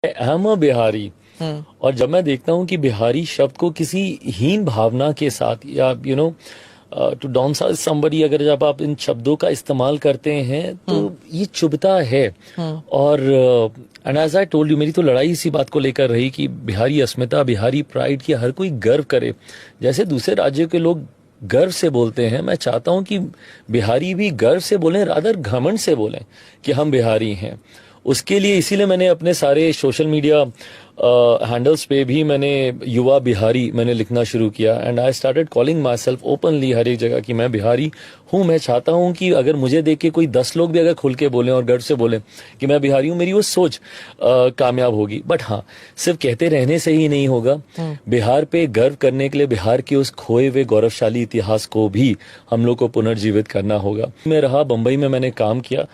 I am a Bihari. और जब मैं देखता हूँ कि बिहारी शब्द को किसी हीन भावना के साथ या टू डाउनसाइज समबडी, अगर जब आप इन शब्दों का इस्तेमाल करते हैं तो ये चुभता है। और and as I told you, मेरी तो लड़ाई इसी बात को लेकर रही कि बिहारी अस्मिता, बिहारी प्राइड की हर कोई गर्व करे। जैसे दूसरे राज्यों के लोग गर्व से बोलते हैं, मैं चाहता हूं कि बिहारी भी गर्व से बोलें, रादर घमंड से बोलें कि हम बिहारी हैं। उसके लिए इसीलिए मैंने अपने सारे सोशल मीडिया हैंडल्स पे भी मैंने युवा बिहारी मैंने लिखना शुरू किया। And I started calling myself openly हर एक जगह कि मैं बिहारी हूँ। मैं चाहता हूँ कि अगर मुझे देख के कोई 10 लोग भी अगर खुल के बोलें और गर्व से बोलें कि मैं बिहारी हूँ, मेरी वो सोच कामयाब होगी। बट हाँ, सिर्फ कहते रहने से ही नहीं होगा। बिहार पे गर्व करने के लिए बिहार के उस खोए हुए गौरवशाली इतिहास को भी हम लोग को पुनर्जीवित करना होगा। मैं रहा बंबई में, मैंने काम किया।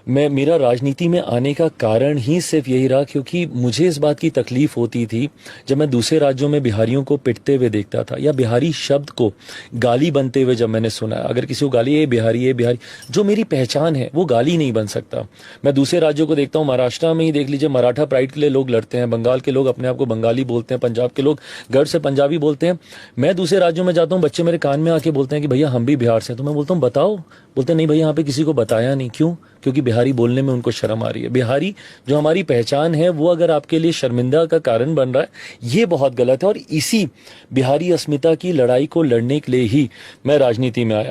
मेरा राजनीति में आने का कारण ही सिर्फ यही रहा क्योंकि मुझे इस बात की तकलीफ होती थी जब मैं दूसरे राज्यों में बिहारियों को पिटते हुए देखता था या बिहारी शब्द को गाली बनते हुए जब मैंने सुना। अगर किसी को गाली, ये बिहारी, जो मेरी पहचान है वो गाली नहीं बन सकता। मैं दूसरे राज्यों को देखता हूँ, महाराष्ट्र में ही देख लीजिए, मराठा प्राइड के लिए लोग लड़ते हैं, बंगाल के लोग अपने आप को बंगाली बोलते हैं, पंजाब के लोग गर्व से पंजाबी बोलते हैं। मैं दूसरे राज्यों में जाता हूँ, बच्चे मेरे कान में आके बोलते हैं कि भैया हम भी बिहार से। तो मैं बोलता हूँ बताओ, बोलते नहीं भैया यहाँ पे किसी को बताया नहीं। क्यों? क्योंकि बिहारी बोलने में उनको शर्म आ रही है। बिहारी जो हमारी पहचान है वो अगर आपके लिए शर्मिंदा का कारण बन रहा है, ये बहुत गलत है। और इसी बिहारी अस्मिता की लड़ाई को लड़ने के लिए ही मैं राजनीति में आया।